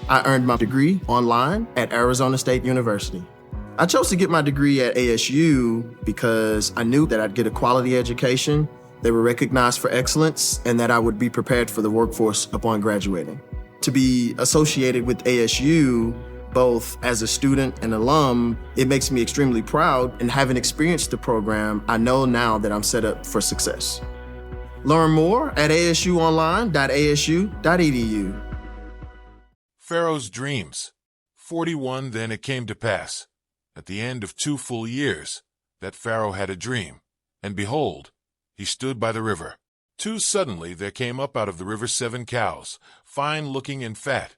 I earned my degree online at Arizona State University. I chose to get my degree at ASU because I knew that I'd get a quality education, they were recognized for excellence, and that I would be prepared for the workforce upon graduating. To be associated with ASU, both as a student and alum, it makes me extremely proud, and having experienced the program, I know now that I'm set up for success. Learn more at asuonline.asu.edu. Pharaoh's dreams. 41 Then it came to pass, at the end of 2 full years, that Pharaoh had a dream, and behold, he stood by the river. 2 Suddenly there came up out of the river 7 cows, fine-looking and fat,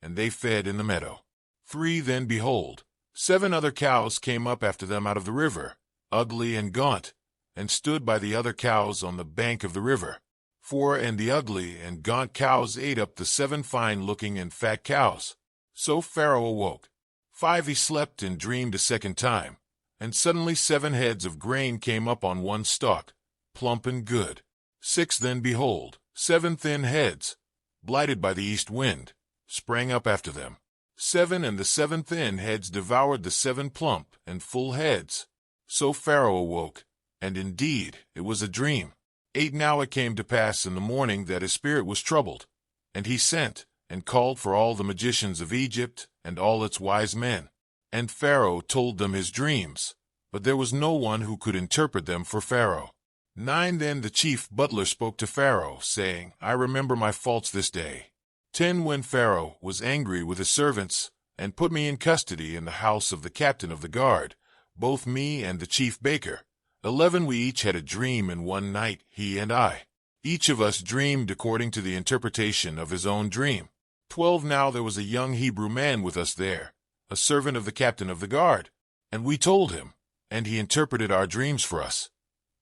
and they fed in the meadow. 3 Then behold, 7 other cows came up after them out of the river, ugly and gaunt, and stood by the other cows on the bank of the river. 4 And the ugly and gaunt cows ate up the 7 fine-looking and fat cows. So Pharaoh awoke. 5 He slept and dreamed a second time, and suddenly 7 heads of grain came up on one stalk, plump and good. 6 Then behold, 7 thin heads, blighted by the east wind, sprang up after them. 7 And the 7 thin heads devoured the 7 plump and full heads. So Pharaoh awoke, and indeed it was a dream. 8 Now it came to pass in the morning that his spirit was troubled, and he sent and called for all the magicians of Egypt and all its wise men. And Pharaoh told them his dreams, but there was no one who could interpret them for Pharaoh. 9 Then the chief butler spoke to Pharaoh, saying, I remember my faults this day. 10 When Pharaoh was angry with his servants, and put me in custody in the house of the captain of the guard, both me and the chief baker. 11 We each had a dream in one night, he and I. Each of us dreamed according to the interpretation of his own dream. 12 Now there was a young Hebrew man with us there, a servant of the captain of the guard, and we told him, and he interpreted our dreams for us.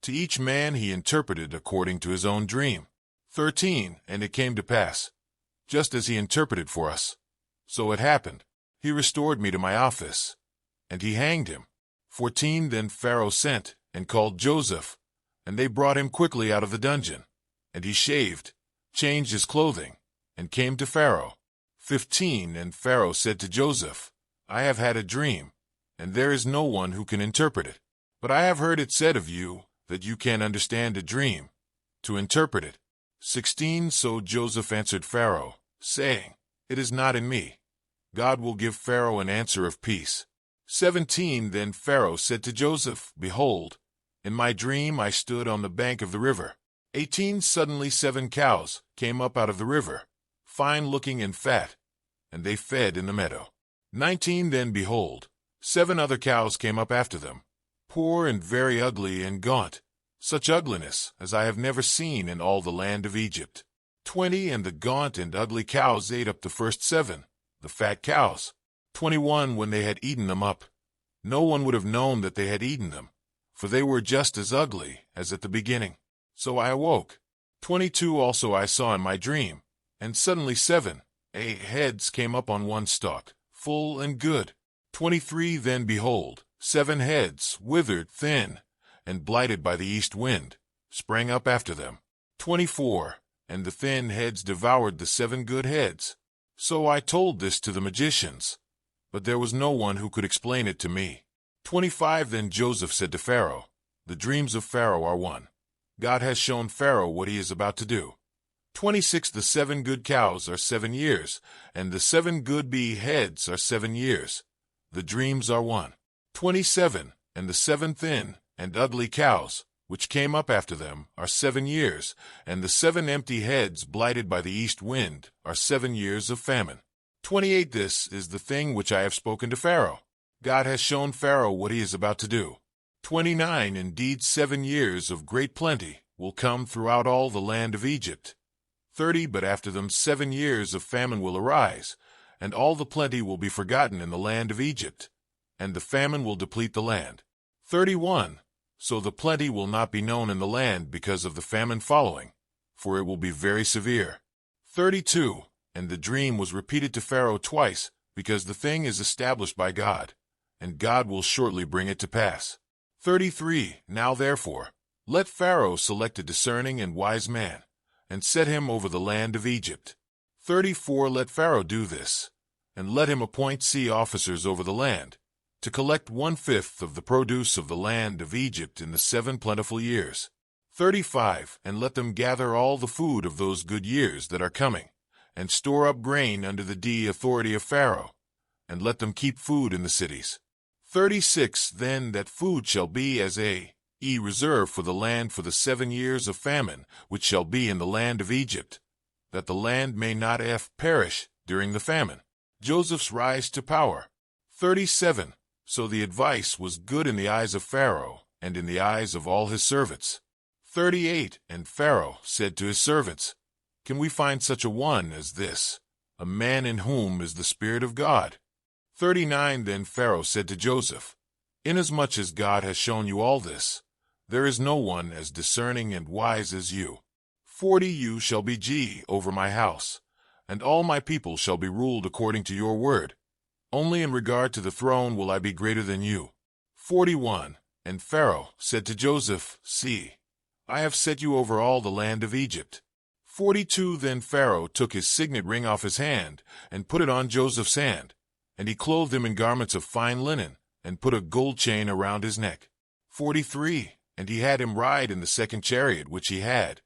To each man he interpreted according to his own dream. 13 And it came to pass, just as he interpreted for us, so it happened. He restored me to my office, and he hanged him. 14 Then Pharaoh sent and called Joseph, and they brought him quickly out of the dungeon. And he shaved, changed his clothing, and came to Pharaoh. 15 And Pharaoh said to Joseph, I have had a dream, and there is no one who can interpret it. But I have heard it said of you that you can understand a dream, to interpret it. 16 So Joseph answered Pharaoh, saying, It is not in me. God will give Pharaoh an answer of peace. 17 Then Pharaoh said to Joseph, Behold, in my dream I stood on the bank of the river. 18 Suddenly 7 cows came up out of the river, fine-looking and fat, and they fed in the meadow. 19 Then behold, 7 other cows came up after them, poor and very ugly and gaunt, such ugliness as I have never seen in all the land of Egypt. 20 And the gaunt and ugly cows ate up the first 7, the fat cows. 21 When they had eaten them up, no one would have known that they had eaten them, for they were just as ugly as at the beginning. So I awoke. 22 Also I saw in my dream, and suddenly 7 heads came up on one stalk, full and good. 23 Then behold, 7 heads, withered, thin, and blighted by the east wind, sprang up after them. 24 And the thin heads devoured the 7 good heads. So I told this to the magicians, but there was no one who could explain it to me. 25 Then Joseph said to Pharaoh, The dreams of Pharaoh are one. God has shown Pharaoh what he is about to do. 26 The 7 good cows are 7 years, and the 7 good heads are 7 years. The dreams are one. 27 And the 7 thin and ugly cows, which came up after them, are 7 years, and the 7 empty heads blighted by the east wind are 7 years of famine. 28 This is the thing which I have spoken to Pharaoh. God has shown Pharaoh what he is about to do. 29 Indeed 7 years of great plenty will come throughout all the land of Egypt. 30 But after them 7 years of famine will arise, and all the plenty will be forgotten in the land of Egypt, and the famine will deplete the land. 31 So the plenty will not be known in the land because of the famine following, for it will be very severe. 32 And the dream was repeated to Pharaoh twice, because the thing is established by God, and God will shortly bring it to pass. 33 Now therefore, let Pharaoh select a discerning and wise man, and set him over the land of Egypt. 34 Let Pharaoh do this, and let him appoint sea officers over the land, to collect 1/5 of the produce of the land of Egypt in the 7 plentiful years. 35. And let them gather all the food of those good years that are coming, and store up grain under the authority of Pharaoh, and let them keep food in the cities. 36. Then that food shall be as a reserve for the land for the 7 years of famine, which shall be in the land of Egypt, that the land may not perish during the famine. Joseph's rise to power. 37. So the advice was good in the eyes of Pharaoh, and in the eyes of all his servants. 38. And Pharaoh said to his servants, Can we find such a one as this, a man in whom is the Spirit of God? 39. Then Pharaoh said to Joseph, Inasmuch as God has shown you all this, there is no one as discerning and wise as you. 40. You shall be over my house, and all my people shall be ruled according to your word. Only in regard to the throne will I be greater than you. 41. And Pharaoh said to Joseph, See, I have set you over all the land of Egypt. 42. Then Pharaoh took his signet ring off his hand, and put it on Joseph's hand, and he clothed him in garments of fine linen, and put a gold chain around his neck. 43. And he had him ride in the second chariot which he had,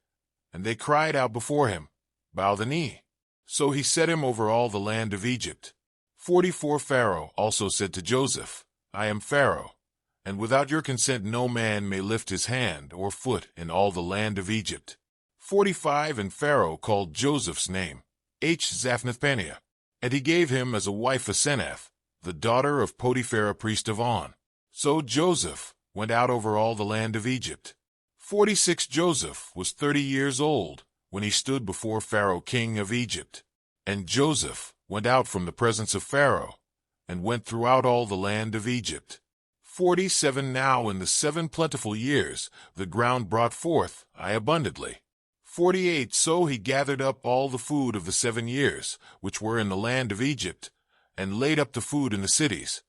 and they cried out before him, Bow the knee. So he set him over all the land of Egypt. 44. Pharaoh also said to Joseph, I am Pharaoh, and without your consent no man may lift his hand or foot in all the land of Egypt. 45. And Pharaoh called Joseph's name Zaphnath-Paneah, and he gave him as a wife Asenath, the daughter of Potiphar priest of On. So Joseph went out over all the land of Egypt. 46. Joseph was 30 years old when he stood before Pharaoh king of Egypt. And Joseph went out from the presence of Pharaoh, and went throughout all the land of Egypt. 47. Now in the 7 plentiful years the ground brought forth abundantly. 48. So he gathered up all the food of the 7 years, which were in the land of Egypt, and laid up the food in the cities.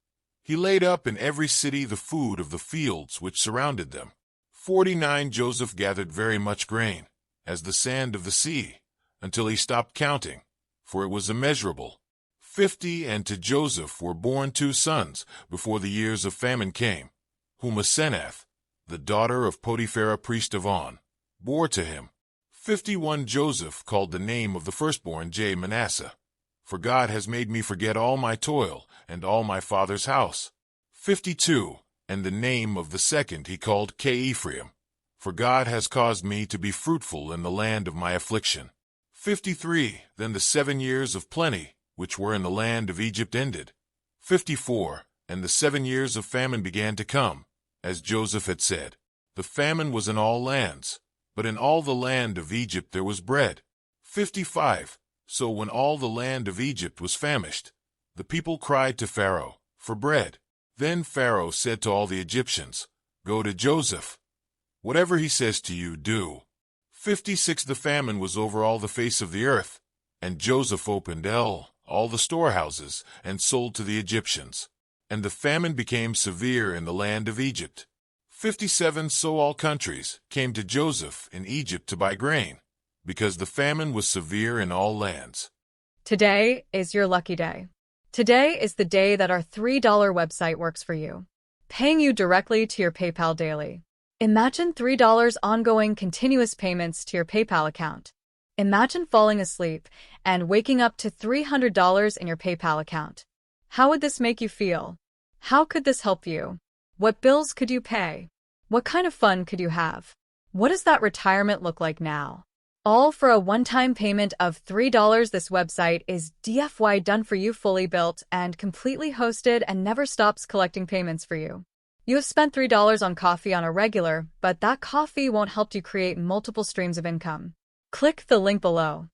He laid up in every city the food of the fields which surrounded them. 49. Joseph gathered very much grain, as the sand of the sea, until he stopped counting, for it was immeasurable. 50. And to Joseph were born 2 sons before the years of famine came, whom Asenath, the daughter of Potiphar priest of On, bore to him. 51. Joseph called the name of the firstborn Manasseh, for God has made me forget all my toil and all my father's house. 52. And the name of the second he called Ephraim, for God has caused me to be fruitful in the land of my affliction. 53. Then the 7 years of plenty, which were in the land of Egypt, ended. 54. And the 7 years of famine began to come, as Joseph had said. The famine was in all lands, but in all the land of Egypt there was bread. 55. So when all the land of Egypt was famished, the people cried to Pharaoh for bread. Then Pharaoh said to all the Egyptians, Go to Joseph. Whatever he says to you, do. 56. The famine was over all the face of the earth, and Joseph opened all the storehouses, and sold to the Egyptians. And the famine became severe in the land of Egypt. 57. So all countries came to Joseph in Egypt to buy grain, because the famine was severe in all lands. Today is your lucky day. Today is the day that our $3 website works for you, paying you directly to your PayPal daily. Imagine $3 ongoing continuous payments to your PayPal account. Imagine falling asleep and waking up to $300 in your PayPal account. How would this make you feel? How could this help you? What bills could you pay? What kind of fun could you have? What does that retirement look like now? All for a one-time payment of $3. This website is DFY done for you, fully built and completely hosted, and never stops collecting payments for you. You have spent $3 on coffee on a regular, but that coffee won't help you create multiple streams of income. Click the link below.